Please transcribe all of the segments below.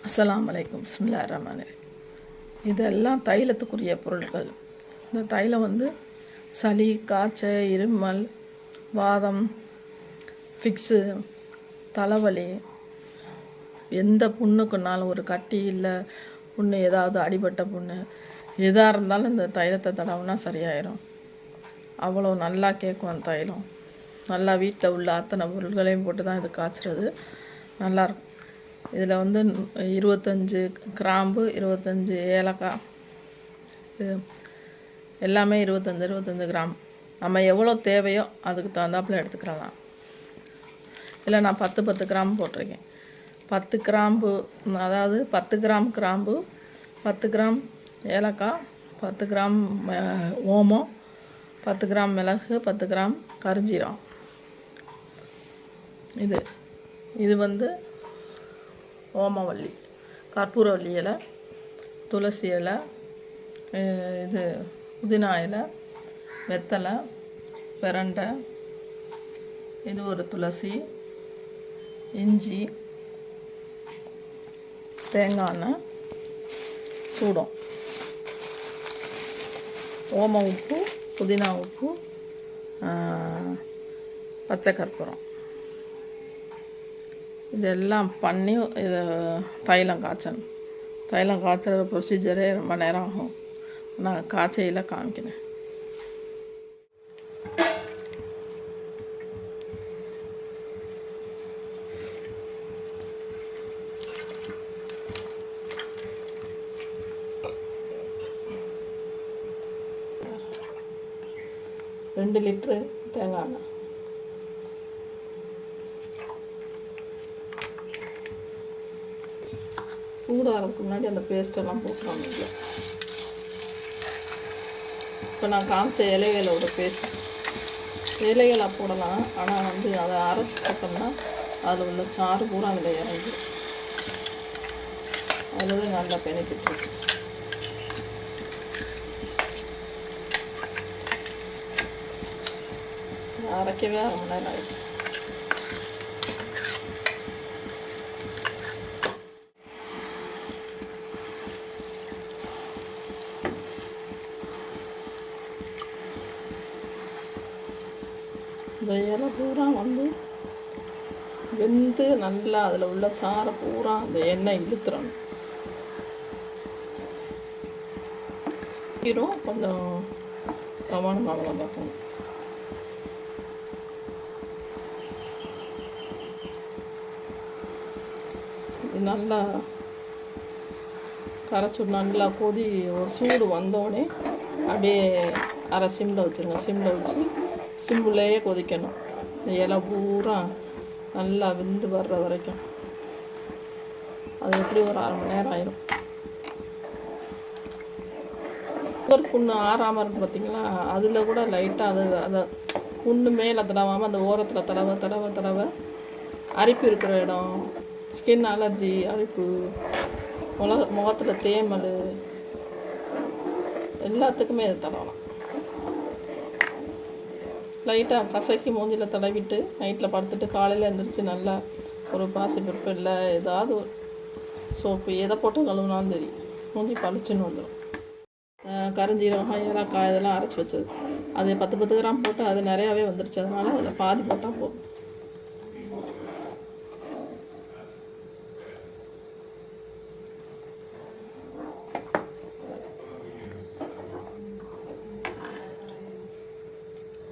அஸ்ஸலாமு அலைக்கும். பிஸ்மில்லாஹிர் ரஹ்மானிர் ரஹீம். இதெல்லாம் தைலத்துக்குரிய பொருட்கள். இந்த தைலம் வந்து சளி, காய்ச்சல், இருமல், வாதம், ஃபிக்ஸு, தலைவலி, எந்த புண்ணுக்குன்னாலும் ஒரு கட்டி இல்லை புண்ணு, ஏதாவது அடிபட்ட புண்ணு எதாக இருந்தாலும் இந்த தைலத்தை தடவுனா சரியாயிடும். அவ்வளோ நல்லா கேட்கும் அந்த தைலம். நல்லா வீட்டில் உள்ள அத்தனை பொருட்களையும் போட்டு தான் இது காய்ச்சுறது. நல்லாயிருக்கும். இதில் வந்து 25 கிராம்பு, 25 ஏலக்காய், இது எல்லாமே 25 கிராம். நம்ம எவ்வளோ தேவையோ அதுக்கு தகுந்தாப்பில் எடுத்துக்கலாம். இல்லை நான் 10 கிராம் போட்டிருக்கேன். 10 கிராம்பு, அதாவது 10 கிராம் கிராம்பு, 10 கிராம் ஏலக்காய், 10 கிராம் ஓமம், 10 கிராம் மிளகு, 10 கிராம் கருஞ்சீரகம். இது வந்து ஓமவல்லி, கற்பூரவல்லி இலை, துளசி இலை, இது புதினா இலை, வெத்தலை, பிரண்டை, இது ஒரு துளசி, இஞ்சி, தேங்காய் எண்ணெய், சூடம், ஓம உப்பு, புதினா உப்பு, பச்சை கற்பூரம். இதெல்லாம் பண்ணி இதை தைலம் காய்ச்சணும். தைலம் காய்ச்சுற ப்ரொசீஜரே ரொம்ப நேரம் ஆகும். நான் காய்ச்சையில் காமிக்கிறேன். ரெண்டு லிட்ரு தேங்காய் எண்ணெய், சூடாகிறதுக்கு முன்னாடி அந்த பேஸ்ட்டெல்லாம் போட்டுருவாங்க. இல்லை இப்போ நான் காமிச்ச இலைகளோட பேஸ்ட், இலைகளை போடலாம். ஆனால் வந்து அதை அரைச்சி போட்டோம்னா அதில் உள்ள சாறு பூரா அதில் இறங்கிடும். அதுவே நல்லா பெனிஃபிட் இருக்கு. அரைக்கவே அரை மணி நேரம் ஆயிடுச்சு. இந்த இலை பூரா வந்து வெந்து நல்லா அதில் உள்ள சாரை பூரா அந்த எண்ணெய் இழுத்துறணும். கொஞ்சம் கவனமாக பார்க்கணும். நல்லா கரைச்சி நல்லா கொதி ஒரு சூடு வந்தோடனே அப்படியே அரை சிம்மில் வச்சுருங்க. சிம்மில் வச்சு சிம்மிலேயே கொதிக்கணும். இந்த இலை பூரா நல்லா வெந்து வர்ற வரைக்கும். அது எப்படி ஒரு அரை மணி நேரம் ஆயிரும். ஒரு புண்ணு ஆறாமல் இருக்குது பார்த்திங்களா, அதில் கூட லைட்டாக அதை புண்ணு மேலே தடவாமல் அந்த ஓரத்தில் தடவை அரிப்பு இருக்கிற இடம், ஸ்கின் அலர்ஜி, அரிப்பு, முகத்தில் தேமல், எல்லாத்துக்குமே இதை தடவலாம். லைட்டாக கசக்கி மூஞ்சியில் தடவிட்டு நைட்டில் படுத்துட்டு காலையில் எழுந்திரிச்சு நல்லா ஒரு பாசிப்பருப்பு இல்லை ஏதாவது ஒரு சோப்பு எதை போட்டு கழுவுனாலும் சரி மூஞ்சி பளிச்சுன்னு வந்துடும். கருஞ்சீரகம், ஏலக்காய் இதெல்லாம் அரைச்சி வச்சது அது 10 கிராம் போட்டு அது நிறையாவே வந்துருச்சு. அதனால் அதில் பாதி போட்டால் போதும்.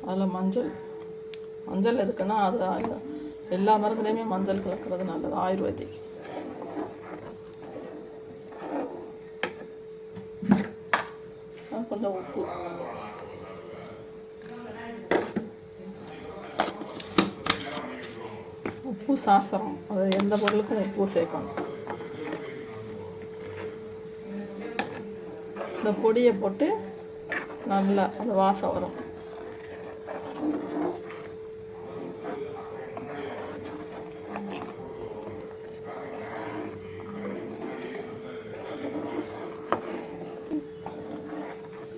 அதில் மஞ்சள் எதுக்குன்னா அது எல்லா மருந்துலேயுமே மஞ்சள் கலக்கிறது நல்லது, ஆயுர்வேதிக். கொஞ்சம் உப்பு சாசனம், அது எந்த பொருளுக்கும் உப்பு சேர்க்கணும். இந்த பொடியை போட்டு நல்லா அந்த வாசம் வரும்.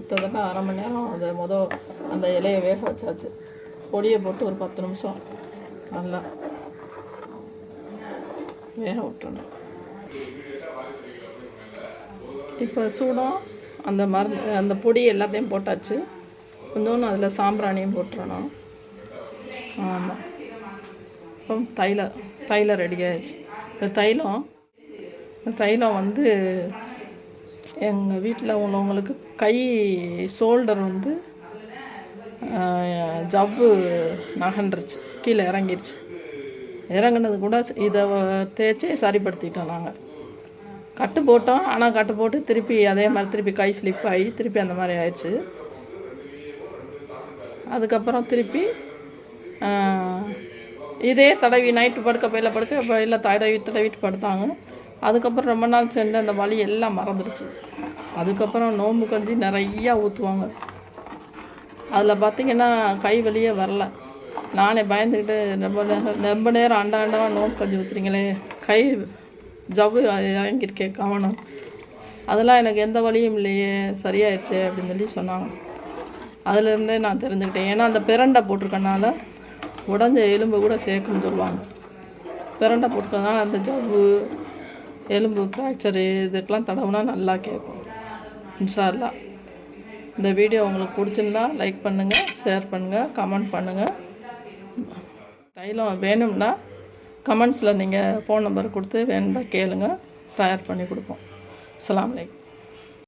கிட்டத்தட்ட அரை மணி நேரம் அதை அந்த இலையை வேக வச்சாச்சு. பொடியை போட்டு ஒரு 10 நிமிஷம் நல்லா வேக விட்டுறணும். இப்போ சூடம் அந்த மருந்து அந்த பொடி எல்லாத்தையும் போட்டாச்சு. கொஞ்சோண்டு அதில் சாம்பிராணியும் போட்டுறணும். ஆமாம். இப்போ தைலம் ரெடி ஆயிடுச்சு. இந்த தைலம் வந்து எங்கள் வீட்டில் உள்ளவங்களுக்கு கை ஷோல்டர் வந்து ஜவ்வு நகன்றுச்சு, கீழே இறங்கிருச்சு. இறங்குனது கூட இதை தேய்ச்சி சரிப்படுத்திட்டோம். நாங்கள் கட்டு போட்டோம், ஆனால் கட்டு போட்டு திருப்பி அதே மாதிரி திருப்பி கை ஸ்லிப் ஆகி திருப்பி அந்த மாதிரி ஆயிடுச்சு. அதுக்கப்புறம் திருப்பி இதே தடவி நைட்டு படுக்க தடவிட்டு படுத்தாங்க. அதுக்கப்புறம் ரொம்ப நாள் சென்று அந்த வலி எல்லாம் மறந்துடுச்சு. அதுக்கப்புறம் நோம்பு கஞ்சி நிறையா ஊற்றுவாங்க. அதில் பார்த்திங்கன்னா கை வலியே வரல. நானே பயந்துக்கிட்டு ரொம்ப நேரம் அண்டாண்டவா நோம்பு கஞ்சி ஊற்றுறீங்களே, கை ஜவ்வு இறங்கியிருக்கே கவனம், அதெல்லாம் எனக்கு எந்த வலியும் இல்லையே, சரியாயிடுச்சு அப்படின்னு சொல்லி சொன்னாங்க. அதிலேருந்தே நான் தெரிஞ்சுக்கிட்டேன். ஏன்னா அந்த பிரண்டை போட்டிருக்கனால உடஞ்ச எலும்பு கூட சேர்க்குன்னு சொல்லுவாங்க. பிரண்டை போட்டிருக்கனால அந்த ஜவ்வு எலும்பு ஃப்ராக்சரு இதுக்கெலாம் தடவுனா நல்லா கேட்கும். இன்ஷா அல்லாஹ். இந்த வீடியோ உங்களுக்கு பிடிச்சிருந்தா லைக் பண்ணுங்கள், ஷேர் பண்ணுங்கள், கமெண்ட் பண்ணுங்கள். தைலம் வேணும்னா கமெண்ட்ஸில் நீங்கள் ஃபோன் நம்பர் கொடுத்து வேணும்னா கேளுங்க, தயார் பண்ணி கொடுப்போம். அஸ்ஸலாமு அலைக்கும்.